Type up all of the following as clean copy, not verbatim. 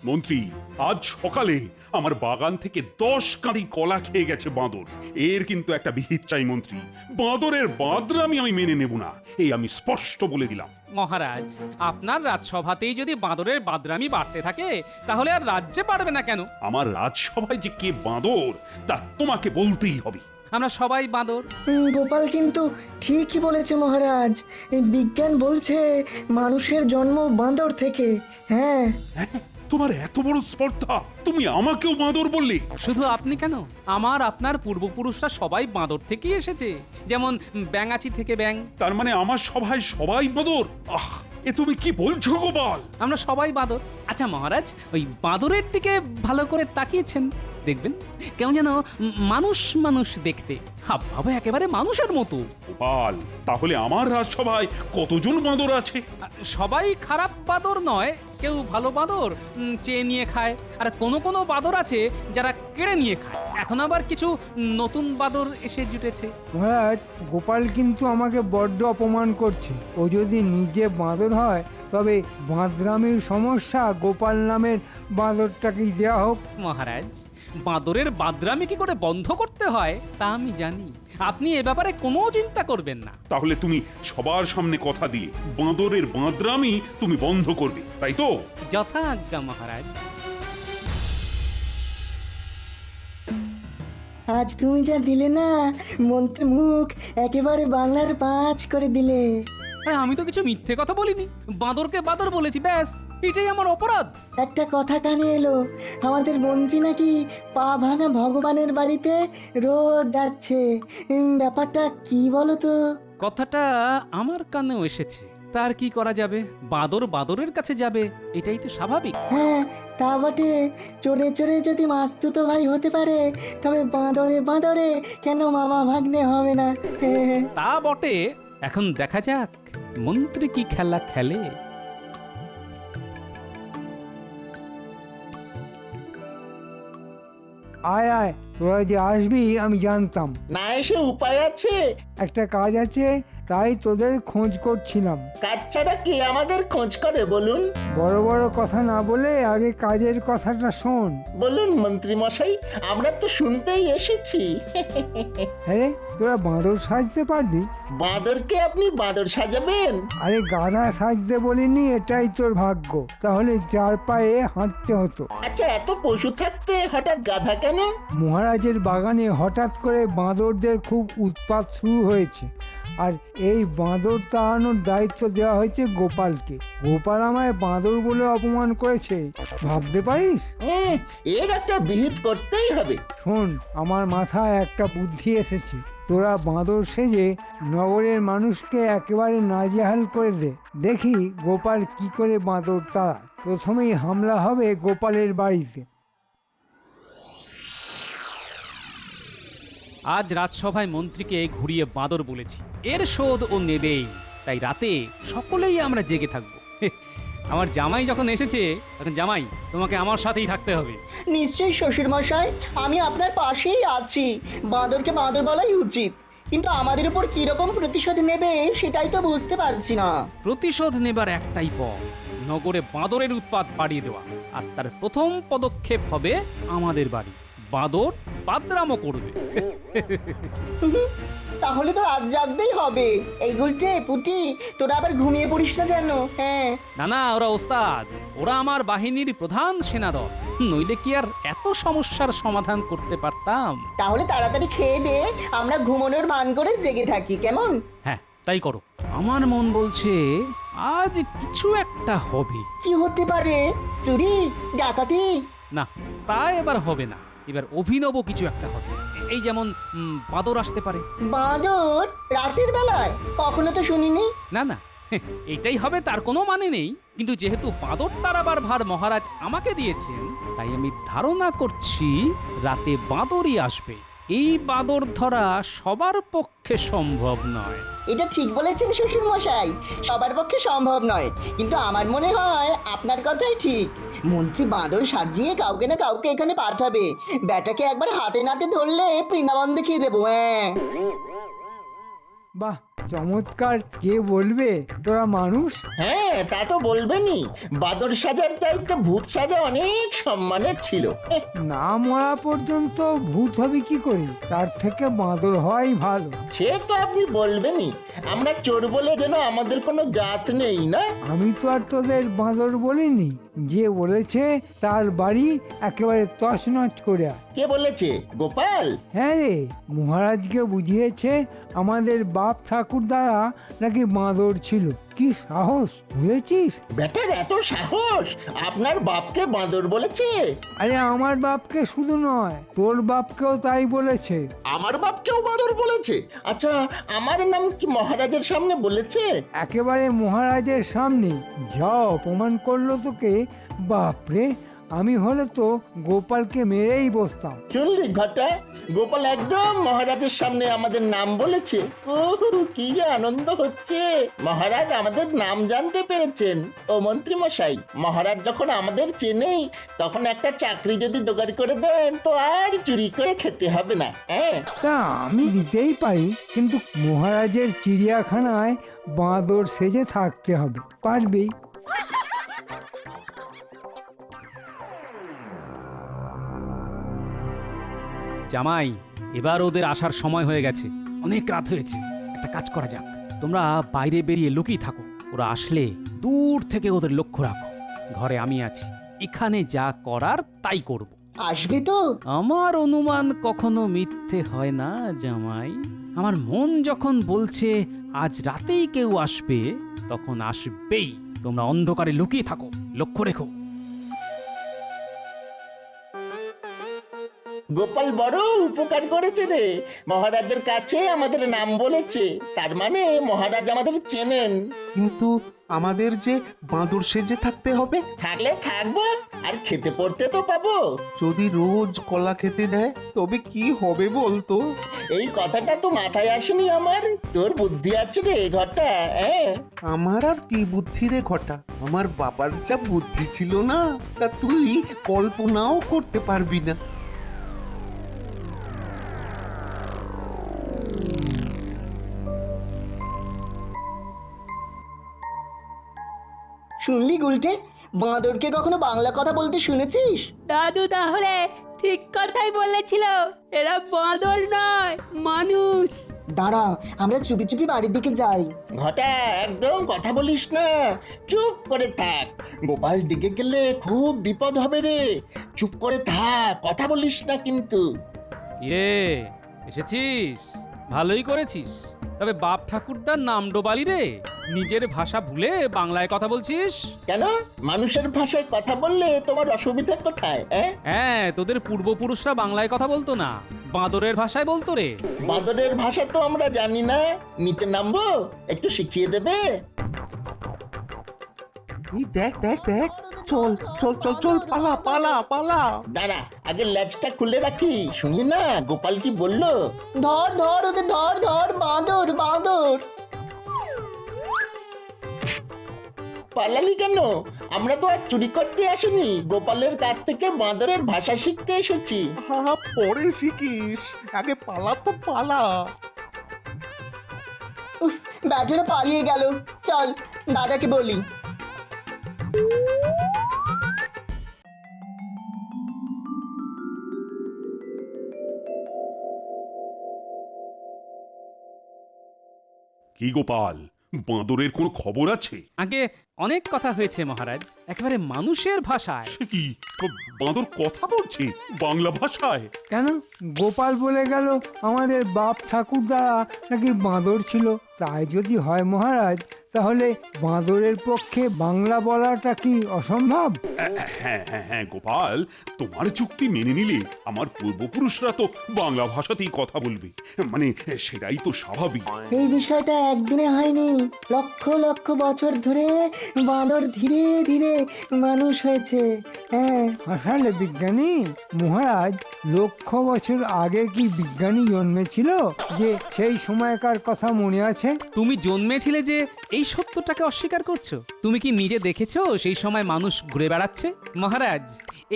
মন্ত্রী, আজ সকালে আমার বাগান থেকে 10 কাঁড়ি কলা খেয়ে গেছে বাঁদর। এর কিন্তু একটা বিহিত চাই মন্ত্রী। বাঁদরের বাঁদরামি আমি মেনে নেব না, এই আমি স্পষ্ট বলে দিলাম। মহারাজ, আপনার রাজসভাতেই যদি বাঁদরের বাদরামি বাড়তে থাকে তাহলে আর রাজ্যে পারবে না কেন? আমার রাজসভায় যে কে বাঁদর তা তোমাকে বলতেই হবে। আমরা সবাই বাঁদর। গোপাল কিন্তু ঠিকই বলেছে মহারাজ। এই বিজ্ঞান বলছে মানুষের জন্ম বাঁদর থেকে। হ্যাঁ, হ্যাঁ, তোমার এত বড় স্পর্ধা, তুমি আমাকেও বাঁদর বললে? শুধু আপনি কেন, আমার আপনার পূর্বপুরুষরা সবাই বাঁদর থেকেই এসেছে। যেমন ব্যাঙাচি থেকে ব্যাঙ। তার মানে আমার সভায় সবাই বাঁদর? আহ, এ তুমি কি বলছো গোপাল? আমরা সবাই বাঁদর। আচ্ছা মহারাজ, ওই বাঁদরের দিকে ভালো করে তাকিয়েছেন দেখবেন কেমন যেন মানুষ মানুষ দেখতে, হাবভাবে একেবারে মানুষের মতো। গোপাল, তাহলে আমার রাজসভায় কতজন বাঁদর আছে? সবাই খারাপ বাঁদর নয়, কেউ ভালো বাঁদর চেয়ে নিয়ে খায়, আর কোনো কোনো বাঁদর আছে যারা কেড়ে নিয়ে খায়। এখন আবার কিছু নতুন বাঁদর এসে জুটেছে। মহারাজ, গোপাল কিন্তু আমাকে বড্ড অপমান করছে। ও যদি নিজে বাঁদর হয় তবে বাঁদরামির সমস্যা গোপাল নামের বাঁদরটাকেই দেয়া হোক। মহারাজ, বাঁদরের বাদরামি কি করে বন্ধ করতে হয় তা আমি জানি। আপনি এ ব্যাপারে কোনো চিন্তা করবেন না। তাহলে তুমি সবার সামনে কথা দিয়ে বাঁদরের বাঁদরামি তুমি বন্ধ করবে, তাই তো? যথা আজ্ঞা মহারাজ। আজ তুমি যা দিলে না, মন্ত্রী মুখ একেবারে বাংলার 5 করে দিলে। আরে আমি তো কিছু মিথ্যে কথা বলিনি, বাঁদরকে বাঁদর বলেছি, ব্যাস এটাই আমার অপরাধ। একটা কথা কানে এলো, আমাদের মন্ত্রী নাকি পা ভাঙা ভগবানের বাড়িতে রোজ যাচ্ছে। ব্যাপারটা কি বলো তো? কথাটা আমার কানেও এসেছে, তার কি করা যাবে? বাঁদর বাঁদরের কাছে যাবে, এটাই তো স্বাভাবিক। হ্যাঁ, তা বটে। চড়ে চড়ে যদি মাস্তুতো ভাই হতে পারে, তবে বাঁদরে বাঁদরে কেন মামা ভাগ্নে হবে না? তা বটে। এখন দেখা যাক মন্ত্রী কি খেলা খেলে। আয় আয়, তোরা যে আসবি আমি জানতাম। না এসে উপায় আছে? একটা কাজ আছে, তাই তোদের খোঁজ করছিলাম। কাজ ছাড়া কে আমাদের খোঁজ করে বলুন? বড় বড় কথা না বলে আগে কাজের কথাটা শোন। বলুন মন্ত্রী মশাই, আমরা তো শুনতেই এসেছি। হ্যাঁ, তোরা বাঁদর সাজতে পারবি? বাঁদরকে আপনি বাঁদর সাজাবেন? আরে গাধা সাজতে বলিনি, এটাই তোর ভাগ্য। তাহলে 4 পায়ে হাঁটতে হতো। আচ্ছা, এত পশু থাকতে হঠাৎ গাধা কেন? মহারাজের বাগানে হঠাৎ করে বাঁদরদের খুব উৎপাত শুরু হয়েছে, আর এই বাঁদর তাড়ানোর দায়িত্ব দেওয়া হয়েছে গোপালকে। গোপাল আমায় বাঁদর বলে অপমান করেছে, ভাবতে পারিস? এর একটা বিহিত করতেই হবে। শোন, আমার মাথায় একটা বুদ্ধি এসেছে। তোরা বাঁদর সেজে নগরের মানুষকে একেবারে নাজেহাল করে দে, দেখি গোপাল কি করে বাঁদর তাড়ায়। প্রথমেই হামলা হবে গোপালের বাড়িতে। আজ রাজসভায় মন্ত্রীকে ঘুরিয়ে বাঁদর বলেছি, এর শোধ ও নেবেই। তাই রাতে সকলেই আমরা জেগে থাকবো। আমার জামাই যখন এসেছে, তখন জামাই তোমাকে আমার সাথেই থাকতে হবে। নিশ্চয়ই শ্বশুর মশাই, আমি আপনার পাশেই আছি। বাঁদরকে বাঁদর বলাই উচিত, কিন্তু আমাদের উপর কি রকম প্রতিশোধ নেবে সেটাই তো বুঝতে পারছি না। প্রতিশোধ নেবার একটাই পথ, নগরে বাঁদরের উৎপাত বাড়িয়ে দেওয়া। আর তার প্রথম পদক্ষেপ হবে আমাদের বাড়ি। বাঁদর বাদরামও করবে। তাহলে তো রাত জাগতেই হবে। এই গুলটে পুটি, তোরা আবার ঘুমিয়ে পড়িস না যেন। হ্যাঁ, না না, ওরা ওস্তাদ, ওরা আমার বাহিনীর প্রধান সেনাদল। নইলে কি আর এত সমস্যার সমাধান করতে পারতাম? তাহলে তাড়াতাড়ি খেয়ে দে, আমরা ঘুমানোর মান করে জেগে থাকি, কেমন? হ্যাঁ, তাই করো। আমার মন বলছে আজ কিছু একটা হবে। কি হতে পারে? চুরি, ডাকাতি? না, তা এবার হবে না। এবার অভিনব কিছু একটা হবে। এই যেমন বাঁদর আসতে পারে। বাঁদর রাতের বেলায়? কখনো তো শুনিনি। না না, এটাই হবে তার কোনো মানে নেই। কিন্তু যেহেতু বাঁদর তাড়াবার ভার মহারাজ আমাকে দিয়েছেন, তাই আমি ধারণা করছি রাতে বাঁদরই আসবে। এই বাঁদর ধরা সবার পক্ষে সম্ভব নয়। এটা ঠিক বলেছেন শ্বশুর মশাই, সবার পক্ষে সম্ভব নয়, কিন্তু আমার মনে হয় আপনার কথাই ঠিক। মন্ত্রী বাঁদর সাজিয়ে কাউকে না কাউকে এখানে পাঠাবে। ব্যাটাকে একবার হাতে নাতে ধরলে বৃন্দাবন দেখিয়ে দেবো। হ্যাঁ, বাহ, চমৎকার কে বলবে তোরা মানুষ? হ্যাঁ তা তো বলবেনই, বাদর সাজার চাইতে ভূত সাজা অনেক সম্মানের ছিল। না মরা পর্যন্ত ভূত হবে কি করে? তার থেকে বাঁদর হওয়াই ভালো। সে তো আপনি বলবেনই, আমরা চোর বলে যেন আমাদের কোনো জাত নেই না। আমি তো আর তোদের বাঁদর বলিনি, যে বলেছে তার বাড়ি একেবারে তছনছ করে আয়। কে বলেছে? গোপাল? হ্যাঁ রে, মহারাজকে বুঝিয়েছে আমাদের বাপ ঠাকুর দ্বারা নাকি বাঁদর ছিল। কি সাহস, বুঝেছিস? বেটার এত সাহস, আপনার বাপকে বাঁদর বলেছে? আরে আমার বাপকে শুধু নয়, তোর বাপকেও তাই বলেছে। আমার বাপকেও বাঁদর বলেছে? আচ্ছা, আমার নাম কি মহারাজের সামনে বলেছে? একেবারে মহারাজের সামনে। যা অপমান করলো তোকে, বাপরে! আমি হলে তো গোপালকে মেরেই বসতাম। শুনলি ঘটা, গোপাল একদম মহারাজের সামনে আমাদের নাম বলেছে। ও কি যে আনন্দ হচ্ছে, মহারাজ আমাদের নাম জানতে পেরেছেন। ও মন্ত্রী মশাই, মহারাজ যখন আমাদের চেনেই, তখন একটা চাকরি যদি জোগাড় করে দেন তো আর চুরি করে খেতে হবে না। হ্যাঁ, তা আমি দিতেই পারি, কিন্তু মহারাজের চিড়িয়াখানায় বাঁদর সেজে থাকতে হবে। পারবেই? জামাই, এবার ওদের আসার সময় হয়ে গেছে, অনেক রাত হয়েছে। একটা কাজ করা যাক, তোমরা বাইরে বেরিয়ে লুকিয়ে থাকো। ওরা আসলে দূর থেকে ওদের লক্ষ্য রাখো। ঘরে আমি আছি, এখানে যা করার তাই করব। আসবে তো? আমার অনুমান কখনো মিথ্যে হয় না জামাই। আমার মন যখন বলছে আজ রাতেই কেউ আসবে, তখন আসবেই। তোমরা অন্ধকারে লুকিয়ে থাকো, লক্ষ্য রেখো। গোপাল বড় উপকার করেছে রে, মহারাজের কাছে আমাদের নাম বলেছে, তার মানে মহারাজ আমাদের চেনেন। কিন্তু আমাদের যে বাঁদর সেজে থাকতে হবে। থাকলে থাকবো, আর খেতে পড়তে তো পাবো। যদি রোজ কলা খেতে দেয় তবে কি হবে বলতো? এই কথাটা তো মাথায় আসেনি আমার। তোর বুদ্ধি আছে রে ঘটা। হ্যাঁ, আমার আর কি বুদ্ধি রে ঘটা, আমার বাবার যা বুদ্ধি ছিল না, তা তুই কল্পনাও করতে পারবি না। শুনলি গুলটে, বাঁদরকে কখনো বাংলা কথা বলতে শুনেছিস? দাদু তাহলে ঠিক কথাই বলেছিল, এরা বাঁদর নয়, মানুষ। দাঁড়া, আমরা চুপি চুপি বাড়ির দিকে যাই। ঘটা একদম কথা বলিস না, চুপ করে থাক। গোপাল দিকে গেলে খুব বিপদ হবে রে। চুপ করে থাক, কথা বলিস না কিন্তু। কিরে, এসেছিস? ভালোই করেছিস। তবে বাপ ঠাকুরদার নাম ডোবালি রে, নিজের ভাষা ভুলে বাংলায় কথা বলছিস। কেন, মানুষের ভাষায় কথা বললে তোমার অসুবিধা কোথায়? হ্যাঁ, তোদের পূর্বপুরুষরা বাংলায় কথা বলতো না, বাঁদরের ভাষায় বলতো রে। বাঁদরের ভাষা তো আমরা জানি না, নিচে নামবো, একটু শিখিয়ে দেবে? এই দেখ দেখ দেখ, চল চল চল চল, পালা পালা পালা। দাঁড়া, আগে ল্যাজটা খুলে রাখি। শুনলি না গোপাল কি বললো? ধর ধর ওদের, ধর ধর, বাঁদর বাঁদর। পালালি কেন? আমরা তো আর চুরি করতে আসিনি, গোপালের কাছ থেকে বাঁদরের ভাষা শিখতে এসেছি। হা পরে শিখিস, আগে পালা তো পালা। ব্যাটারা পালিয়ে গেল। চল দাদাকে বলি। কি গোপাল, বাঁদরের কোনো খবর আছে? আগে অনেক কথা হয়েছে মহারাজ, একেবারে মানুষের ভাষায়। সে কি, বাঁদর কথা বলছে বাংলা ভাষায়? কেন? গোপাল বলে গেল আমাদের বাপ ঠাকুর দ্বারা নাকি বাঁদর ছিল। তাই যদি হয় মহারাজ, তাহলে বাঁদরের পক্ষে বাংলা বলাটা কি অসম্ভব? হ্যাঁ হ্যাঁ হ্যাঁ গোপাল, তোমার যুক্তি মেনে নিলে আমার পূর্বপুরুষরা তো বাংলা ভাষাতেই কথা বলবে, মানে সেটাই তো স্বাভাবিক। এই বিষয়টা একদিনে হয়নি, লক্ষ লক্ষ বছর ধরে বাঁদর ধীরে ধীরে মানুষ হয়েছে। হ্যাঁ, আসলে বিজ্ঞানী মহারাজ, লক্ষ বছর আগে কি বিজ্ঞানী জন্মেছিল যে সেই সময়কার কথা মনে আছে? তুমি জন্মেছিলে যে এই সত্যটাকে অস্বীকার করছো? তুমি কি নিজে দেখেছো সেই সময় মানুষ ঘুরে বেড়াচ্ছে? মহারাজ,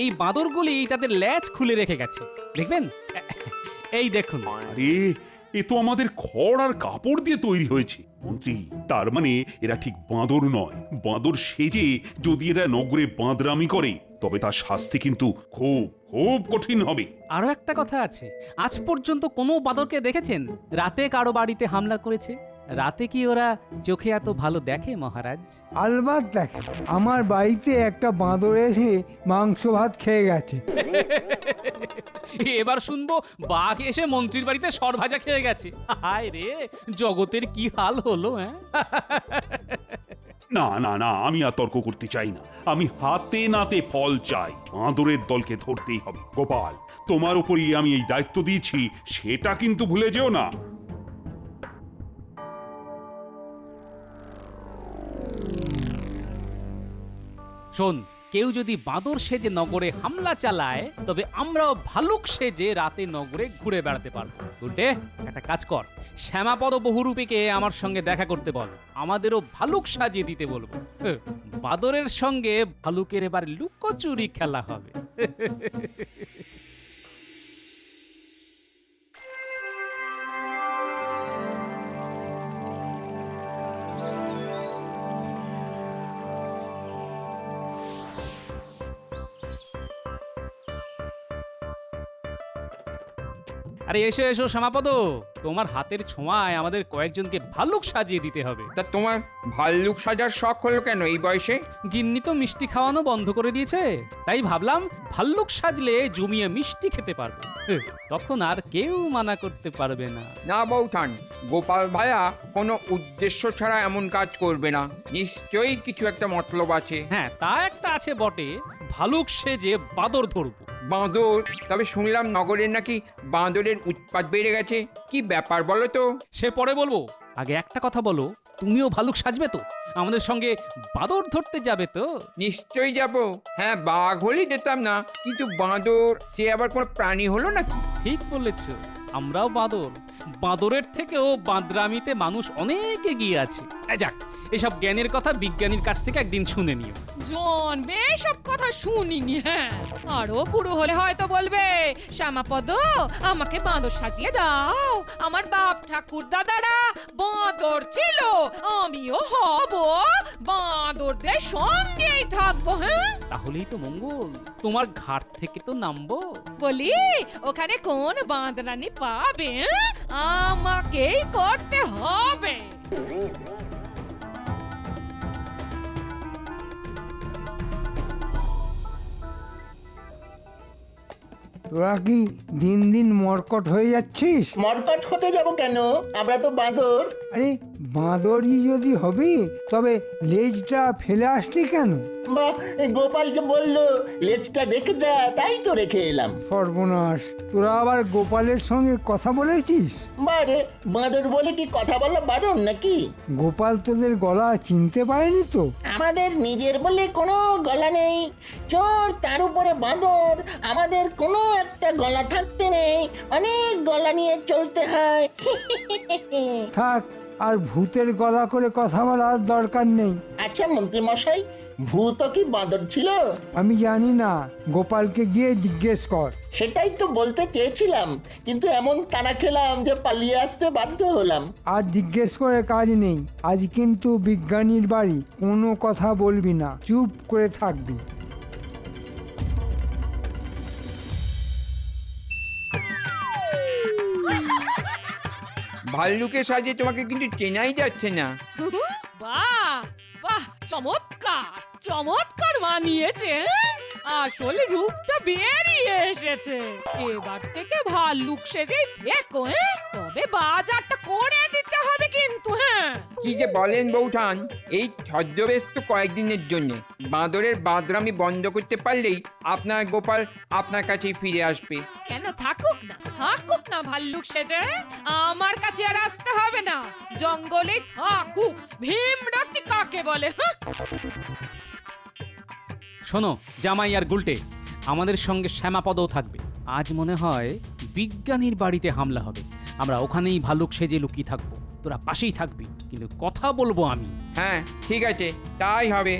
এই বাঁদরগুলি তাদের ল্যাজ খুলে রেখে গেছে, দেখবেন। এই দেখুন। আরে, এ তো আমাদের খড় আর কাপড় দিয়ে তৈরি হয়েছে। মন্ত্রী, তার মানে এরা ঠিক বাঁদর নয়। বাঁদর সেজে যদি এরা নগরে বাঁদরামি করে তবে তার শাস্তি কিন্তু খুব খুব কঠিন হবে। আরো একটা কথা আছে, আজ পর্যন্ত কোনো বাঁদরকে দেখেছেন রাতে কারো বাড়িতে হামলা করেছে? রাতে কি ওরা চোখে এত ভালো দেখে মহারাজ? আলবাত দেখে, আমার বাড়িতে একটা বাঁদর এসে মাংস ভাত খেয়ে গেছে। এবার শুনবো বাঘ এসে মন্ত্রীর বাড়িতে সর ভাজা খেয়ে গেছে। হায় রে, জগতের কি হাল হলো! হ্যাঁ, না না না, আমি আর তর্ক করতে চাই না। আমি হাতে নাতে ফল চাই। বাঁদরের দলকে ধরতেই হবে। গোপাল, তোমার উপরই আমি এই দায়িত্ব দিয়েছি, সেটা কিন্তু ভুলে যেও না। শোন, কেউ যদি বাঁদর সেজে নগরে হামলা চালায় তবে আমরাও ভালুক সেজে রাতে নগরে ঘুরে বেড়াতে পারবো। উল্টে একটা কাজ কর, শ্যামাপদ বহুরূপীকে আমার সঙ্গে দেখা করতে বল, আমাদেরও ভালুক সাজিয়ে দিতে বলবো। বাঁদরের সঙ্গে ভালুকের এবার লুকোচুরি খেলা হবে। আরে এসো এসো শ্যামাপদ, তোমার হাতের ছোঁয়ায় আমাদের কয়েকজনকে ভালুক সাজিয়ে দিতে হবে। তা তোমার ভাল্লুক সাজার শখ হলো কেন এই বয়সে? গিন্নি তো মিষ্টি খাওয়ানো বন্ধ করে দিয়েছে, তাই ভাবলাম ভাল্লুক সাজলে জমিয়ে মিষ্টি খেতে পারবো। তখন আর কেউ মানা করতে পারবে না। না বৌঠান, গোপাল ভায়া কোনো উদ্দেশ্য ছাড়া এমন কাজ করবে না। নিশ্চয়ই কিছু একটা মতলব আছে। হ্যাঁ, তা একটা আছে বটে, ভালুক সেজে বাঁদর ধরবো। বাঁদর? তবে শুনলাম নগরের নাকি বাঁদরের উৎপাত বেড়ে গেছে। কি ব্যাপার বলো তো? সে পরে বলবো, আগে একটা কথা বলো, তুমিও ভালুক সাজবে তো? আমাদের সঙ্গে বাঁদর ধরতে যাবে তো? নিশ্চয়ই যাব। হ্যাঁ, বাঘ হলেই যেতাম না, কিন্তু বাঁদর সে আবার কোনো প্রাণী হলো নাকি? ঠিক বলেছ, আমরাও বাঁদর। বাঁদরের থেকেও বাঁদরামিতে মানুষ অনেক এগিয়ে আছে। যাক, এসব জ্ঞানের কথা বিজ্ঞানীর কাছ থেকে একদিন শুনে নিও। জন বেসব কথা শুনিনি। হ্যাঁ, আরো বুড়ো হলে হয়তো বলবে, শ্যামাপদ আমাকে বাঁদর সাজিয়ে দাও, আমার বাপ ঠাকুর দাদারা বাঁদর ছিল, আমিও হব, বাঁদরদের সঙ্গেই থাকবো। হ্যাঁ, তাহলেই তো মঙ্গল, তোমার ঘাট থেকে তো নামবো। বলি ওখানে কোন বাঁদরানি পাবে? আমাকেই করতে হবে। তোরা কি দিন দিন মরকট হয়ে যাচ্ছিস? মরকট হতে যাব কেন? আমরা তো বাঁদর। আরে বাঁদরই যদি হবি তবে লেজটা ফেলে আসলি কেন? বা গোপাল যে বললো লেজটা রেখে যা, তাই তো রেখে এলাম। সর্বনাশ, তোরা আবার গোপালের সঙ্গে কথা বলেছিস? বারে, বাঁদর বলে কি কথা বলা বারণ নাকি? গোপাল তোদের গলা চিনতে পারেনি তো? আমাদের নিজের বলে কোনো গলা নেই। চোর, তার উপরে বাঁদর, আমাদের কোনো একটা গলা থাকতে নেই, অনেক গলা নিয়ে চলতে হয়। থাক, আর ভূতের গলা করে কথা বলার দরকার নেই। আচ্ছা মন্ত্রী মশাই, ভূত কি বাঁদর ছিল? আমি জানি না, গোপালকে গিয়ে জিজ্ঞেস কর। সেটাই তো বলতে চেয়েছিলাম, কিন্তু এমন তাড়া খেলাম যে পালিয়ে আসতে বাধ্য হলাম। আর জিজ্ঞেস করে কাজ নেই, আজ কিন্তু বিজ্ঞানীর বাড়ি, কোনো কথা বলবি না, চুপ করে থাকবি। ভাল্লুকের সাজে তোমাকে কিন্তু চেনাই যাচ্ছে না। বাহ বাহ, চমৎকার চমৎকার মানিয়েছে। আসল রূপটা বেরিয়ে এসেছে। এবার থেকে ভাল্লুক সেজেই থেকো। তবে বাজারটা করে দিতে হবে কিন্তু। হ্যাঁ, কি যে বলেন বৌঠান, এই ছদ্মবেশ তো কয়েকদিনের জন্য। বাঁদরের বাঁদরামি বন্ধ করতে পারলেই আপনার গোপাল আপনার কাছেই ফিরে আসবে। কেন থাকুক না ভাল্লুক সেজে, আমার কাছে আর আসতে হবে না। জঙ্গলে থাকুক, ভীমরাতি কাকে বলে। শোনো জামাই আর গুলটে, আমাদের সঙ্গে শ্যামাপদও থাকবে। আজ মনে হয় বিজ্ঞানীর বাড়িতে হামলা হবে, আমরা ওখানেই ভালুক সেজে লুকিয়ে থাকবো। তোরা পাশেই থাকবি, কিন্তু কথা বলবো আমি। হ্যাঁ ঠিক আছে, তাই হবে।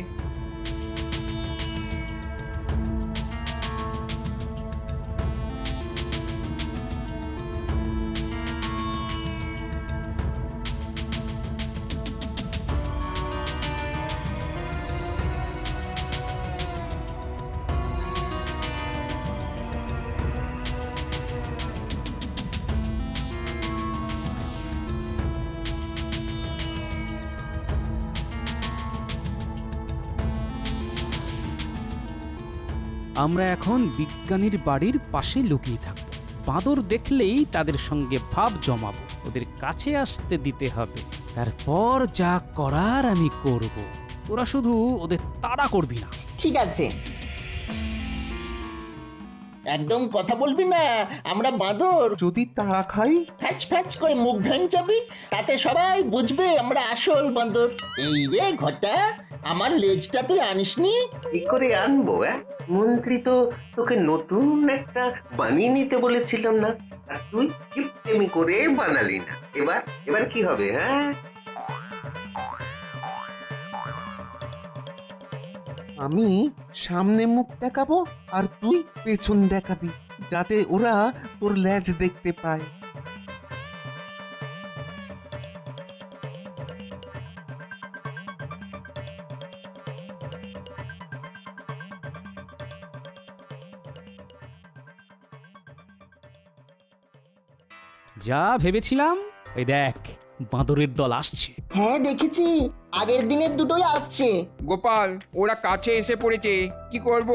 আমরা এখন বিজ্ঞানীর বাড়ির পাশে লুকিয়ে থাকবো। বাঁদর দেখলেই তাদের সঙ্গে ভাব জমাবো, ওদের কাছে আসতে দিতে হবে। তারপর যা করার আমি করব। তোরা শুধু ওদের তাড়া করবি না। ঠিক আছে। একদম কথা বলবি না, আমরা বাঁদর। যদি তাড়া খাই? ফ্যাচ ফ্যাচ করে মুখ ভেঙে যাবি, তাতে সবাই বুঝবে আমরা আসল বাঁদর। এই রে ঘটা, আমার লেজটা তুই আনিসনি? কি করে আনবো? মন্ত্রী তো তোকে নতুন একটা বানিয়ে নিতে বলেছিলাম না, আর তুই কিপটেমি করে বানালি না। এবার এবার কি হবে? হ্যাঁ, আমি সামনে মুখ দেখাবো আর তুই পেছন দেখাবি, যাতে ওরা তোর লেজ দেখতে পায়। যা ভেবেছিলাম, ওই দেখ বাঁদরের দল আসছে। হ্যাঁ দেখেছি, আগের দিনের দুটোই আসছে। গোপাল, ওরা কাছে এসে পড়েছে, কি করব?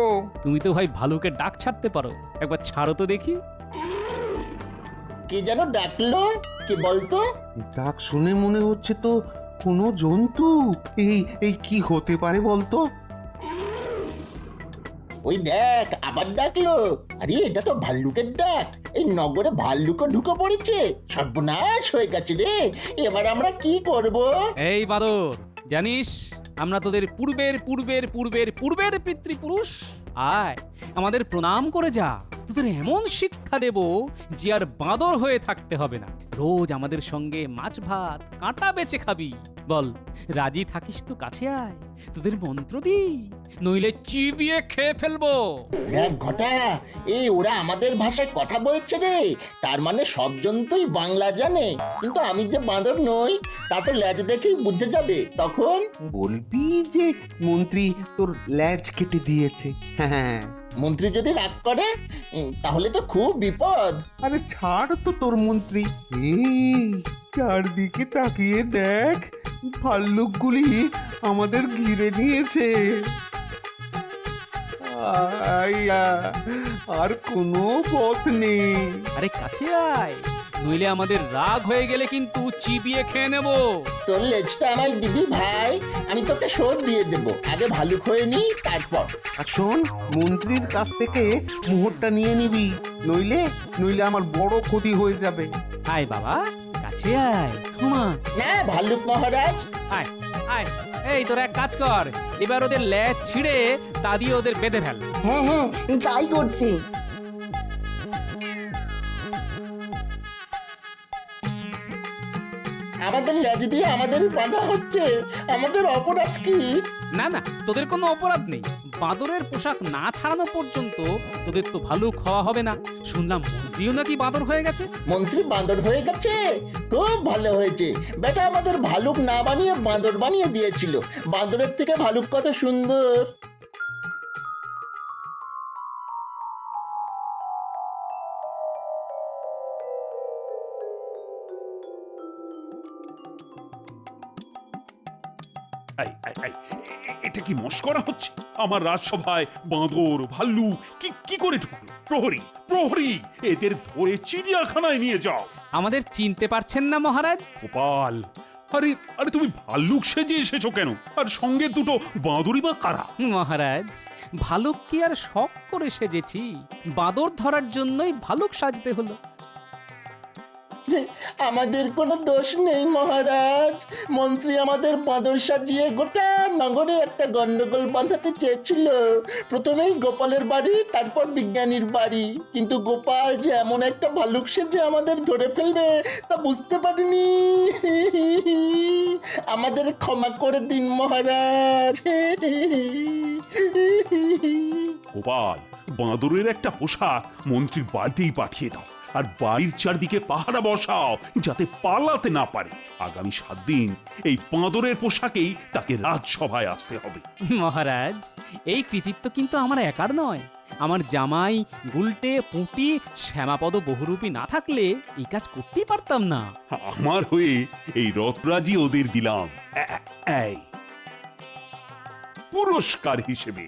তুমি তো ভাই ভালুকের ডাক ছাড়তে পারো, একবার ছাড়ো তো দেখি। কে যেন ডাকলো, কে বলতো? ডাক শুনে মনে হচ্ছে তো কোনো জন্তু। এই এই কি হতে পারে বলতো? ওই দেখ, আবার ডাকলো। আরে এটা তো ভাল্লুকের ডাক। এই নগরে ভাল্লুকও ঢুকে পড়েছে, সর্বনাশ হয়ে গেছে রে। এবার আমরা কি করব? এই বাঁদর, জানিস আমরা তোদের পূর্বের পূর্বের পূর্বের পূর্বের পিতৃপুরুষ। আয় আমাদের প্রণাম করে যা, তোদের এমন শিক্ষা দেব যে আর বাঁদর হয়ে থাকতে হবে না। রোজ আমাদের সঙ্গে মাছ ভাত কাঁটা বেছে খাবি। বল, রাজি থাকিস তো কাছে আয়, তোদের মন্ত্র দি, নইলে চিবিয়ে খেয়ে ফেলবো। দেখ ঘটা, এই ওরা আমাদের ভাষায় কথা বলছে রে। তার মানে সব জন্তুই বাংলা জানে, কিন্তু আমি যে বাঁদর নই তা তো লেজ দেখেই বুঝে যাবে। তখন বলবি যে মন্ত্রী তোর লেজ কেটে দিয়েছে। হ্যাঁ, মন্ত্রী যদি রাগ করে, তাহলে তো খুব বিপদ। আরে ছাড় তো তোর মন্ত্রী। এই চারদিকে তাকিয়ে দেখ, ভাল্লুকগুলি আমাদের ঘিরে নিয়েছে। আইয়া, আর কোনো পথ নেই। আরে কাছে আয়, নইলে আমাদের রাগ হয়ে গেলে কিন্তু চিবিয়ে খেয়ে নেব। তোর লেজটা আমায় দিবি ভাই, আমি তোকে শোধ দিয়ে দেব। আগে ভালুক হয়ে নি, তারপর। আর শোন, মন্ত্রীর কাছ থেকে মোহরটা নিয়ে নিবি, নইলে নইলে আমার বড় ক্ষতি হয়ে যাবে। আয় বাবা, কাছে আয়, ক্ষমা না ভাল্লুক মহারাজ, আয় আয়। এই তোরা এক কাজ কর, এবার ওদের লেজ ছিঁড়ে তা দিয়ে ওদের বেঁধে ফেল। হ্যাঁ হ্যাঁ, তাই করছি। আমাদের লেজ দিয়ে আমাদেরই বাঁধা হচ্ছে, আমাদের অপরাধ কি? না না, তোদের কোনো অপরাধ নেই। বাঁদরের পোশাক না ছাড়ানো পর্যন্ত তোদের তো ভালো খাওয়া হবে না। শুনলাম মন্ত্রীও নাকি বাঁদর হয়ে গেছে। মন্ত্রী বাঁদর হয়ে গেছে? খুব ভালো হয়েছে। বেটা আমাদের ভালুক না বানিয়ে বাঁদর বানিয়ে দিয়েছিল। বাঁদরের থেকে ভালুক কত সুন্দর। এটা কি মস্করা হচ্ছে? আমার রাজসভায় বাঁদর ভাল্লু কি কি করে ঢুকলো? প্রহরী, প্রহরী, এদের ধরে চিড়িয়াখানায় নিয়ে যাও। আমাদের চিনতে পারছেন না মহারাজ? গোপাল, আরে আরে তুমি ভাল্লুক সেজে এসেছো কেন? আর সঙ্গে দুটো বাঁদরই বা কারা? মহারাজ, ভালুক কি আর শখ করে সেজেছি? বাঁদর ধরার জন্যই ভালুক সাজতে হলো। আমাদের কোনো দোষ নেই মহারাজ। মন্ত্রী আমাদের বাঁদর সাজিয়ে গোটা নগরে একটা গন্ডগোল বাঁধাতে চেয়েছিল। প্রথমেই গোপালের বাড়ি, তারপর বিজ্ঞানীর বাড়ি। কিন্তু গোপাল যে এমন একটা ভালুক সেজে আমাদের ধরে ফেলবে তা বুঝতে পারিনি। আমাদের ক্ষমা করে দিন মহারাজ। গোপাল, বাঁদরের একটা পোশাক মন্ত্রীর বাড়িতেই পাঠিয়ে দাও, আর বাড়ির চারদিকে পাহারা বসাও যাতে পালাতে না পারে। আগামী 7 দিন এই বাঁদরের পোশাকেই তাকে রাজসভায় আসতে হবে। মহারাজ, এই কৃতিত্ব কিন্তু আমার একার নয়। আমার জামাই গুলটে, পুঁটি, শ্যামাপদ বহুরূপী না থাকলে এই কাজ করতেই পারতাম না। আমার হয়ে এই রথরাজি ওদের দিলাম এই পুরস্কার হিসেবে।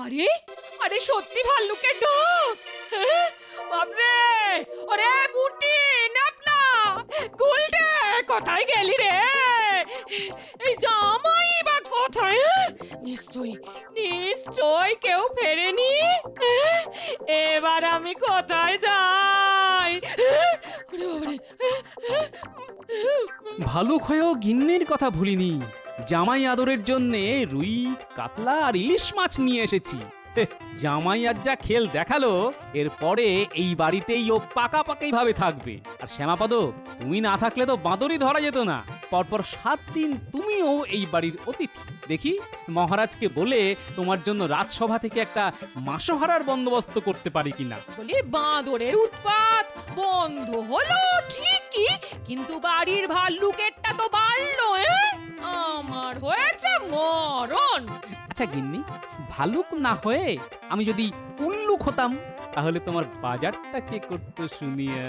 আরে আরে সত্যি ভাল্লুকের ডাক! হ্যাঁ? বাপরে! ওরে বুটি নাপলা গুলটে কোথায় গেলি রে? এই জামাই বা কোথায়? হ্যাঁ? নিশ্চয় কেউ ফেরেনি। হ্যাঁ? এবার আমি কোথায় যাই? হ্যাঁ? ওরে বাবারে! ভালুক হয়েও গিন্নির কথা ভুলিনি। জামাই আদরের জন্যে রুই, কাতলা আর ইলিশ মাছ নিয়ে এসেছি। জামাই আজ যা খেল দেখালো, এরপরে এই বাড়িতেই ও পাকাপাকি ভাবে থাকবে। আর শ্যামাপদ, তুমি না থাকলে তো বাঁদরই ধরা যেত না। পরপর 7 দিন তুমিও এই বাড়ির অতিথি। দেখি মহারাজকে বলে তোমার জন্য রাজসভা থেকে একটা মাসোহারার বন্দোবস্ত করতে পারি কিনা। বলি বাঁদরের উৎপাত বন্ধ হলো ঠিকই, কিন্তু বাড়ির ভাল্লুকেরটা তো বাড়লো। আমার হয়েছে মরণ। আচ্ছা গিন্নি, ভালুক না হয়ে আমি যদি উল্লুক হতাম, তাহলে তোমার বাজারটা কে করতো শুনিয়া?